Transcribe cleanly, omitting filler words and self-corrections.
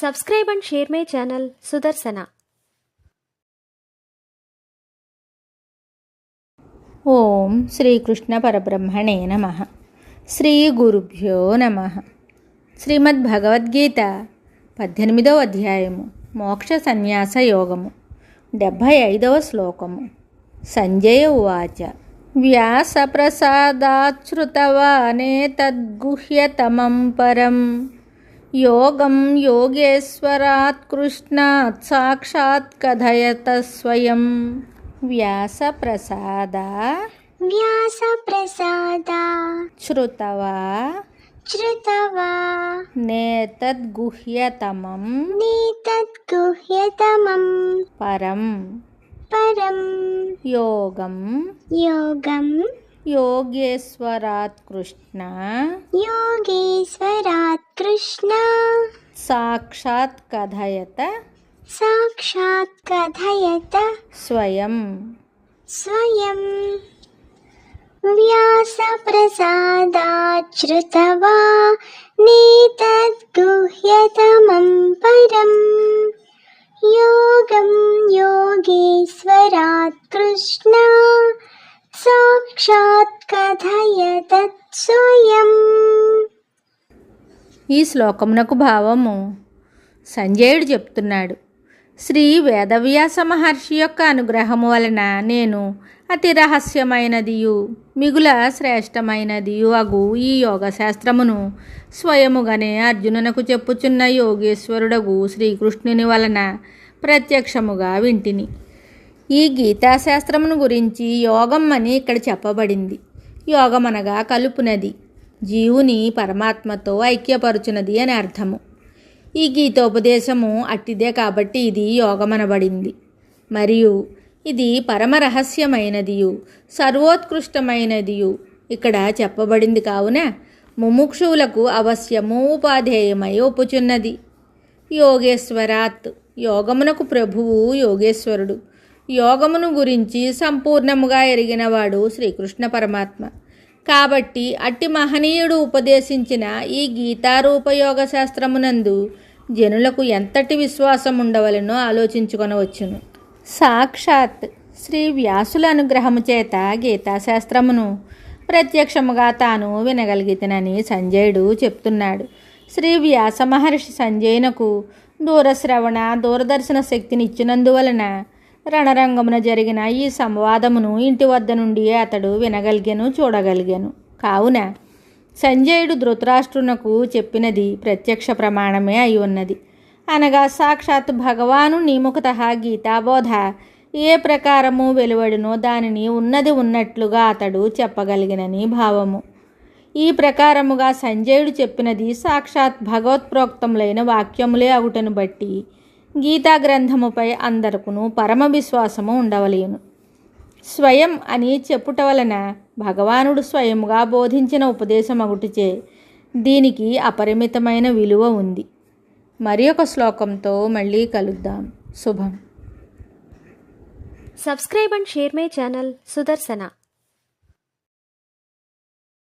Subscribe and share my channel Sudarsana. ఓం శ్రీకృష్ణ పరబ్రహ్మణే నమః. శ్రీ గురుభ్యో నమః. శ్రీమద్భగవద్గీత 18వ అధ్యాయము మోక్ష సన్యాస యోగము 75వ శ్లోకము. సంజయ ఉవాచ వ్యాస ప్రసాదాచ్రుతవానేతద్గుహ్యతమం పరం యోగం యోగేశ్వరాత్ కృష్ణాత్ సాక్షాత్ కథయత స్వయం. వ్యాసప్రసాద శ్రుతవా నేతద్గుహ్యతమం పరం యోగం యోగేశ్వరాత్ కృష్ణ సాక్షాత్ కథయత స్వయం. వ్యాసప్రసాదాచ్రుతవా నేతద్గుహ్యతమం పరం యోగం యోగేశ్వరాత్ కృష్ణ సాక్షాత్ కథయత స్వయం. ఈ శ్లోకమునకు భావము సంజయుడు చెప్తున్నాడు. శ్రీ వేదవ్యాస మహర్షి యొక్క అనుగ్రహము వలన నేను అతి రహస్యమైనదియు మిగుల శ్రేష్టమైనదియు అగు ఈ యోగశాస్త్రమును స్వయముగానే అర్జునునకు చెప్పుచున్న యోగేశ్వరుడగు శ్రీకృష్ణుని వలన ప్రత్యక్షముగా వింటిని. ఈ గీతాశాస్త్రమును గురించి యోగం అని ఇక్కడ చెప్పబడింది. యోగమనగా కలుపునది, జీవుని పరమాత్మతో ఐక్యపరుచునది అని అర్థము. ఈ గీతోపదేశము అట్టిదే కాబట్టి ఇది యోగమనబడింది. మరియు ఇది పరమరహస్యమైనదియు సర్వోత్కృష్టమైనదియు ఇక్కడ చెప్పబడింది. కావున ముముక్షువులకు అవశ్యము ఉపాధేయమై ఒప్పుచున్నది. యోగేశ్వరాత్ యోగమునకు ప్రభువు యోగేశ్వరుడు. యోగమును గురించి సంపూర్ణముగా ఎరిగినవాడు శ్రీకృష్ణ పరమాత్మ. కాబట్టి అట్టి మహనీయుడు ఉపదేశించిన ఈ గీతారూపయోగ శాస్త్రమునందు జనులకు ఎంతటి విశ్వాసం ఉండవలెనో ఆలోచించుకొనవచ్చును. సాక్షాత్ శ్రీ వ్యాసుల అనుగ్రహము చేత గీతాశాస్త్రమును ప్రత్యక్షముగా తాను వినగలిగితనని సంజయుడు చెప్తున్నాడు. శ్రీ వ్యాస మహర్షి సంజయునకు దూరశ్రవణ దూరదర్శన శక్తిని ఇచ్చినందువలన రణరంగమున జరిగిన ఈ సంవాదమును ఇంటి వద్ద నుండి అతడు వినగలిగాను, చూడగలిగాను. కావున సంజయుడు ధృతరాష్ట్రునకు చెప్పినది ప్రత్యక్ష ప్రమాణమే అయి ఉన్నది. అనగా సాక్షాత్ భగవాను నిముఖత గీతాబోధ ఏ ప్రకారము వెలువడినో దానిని ఉన్నది ఉన్నట్లుగా అతడు చెప్పగలిగినని భావము. ఈ ప్రకారముగా సంజయుడు చెప్పినది సాక్షాత్ భగవత్ప్రోక్తములైన వాక్యములే అగుటను బట్టి గీతా గ్రంథముపై అందరకును పరమ విశ్వాసము ఉండవలేను. స్వయం అని చెప్పుట వలన భగవానుడు స్వయముగా బోధించిన ఉపదేశమగుటిచే దీనికి అపరిమితమైన విలువ ఉంది. మరి ఒక శ్లోకంతో మళ్ళీ కలుద్దాం. శుభం. Subscribe and share my channel Sudarsana.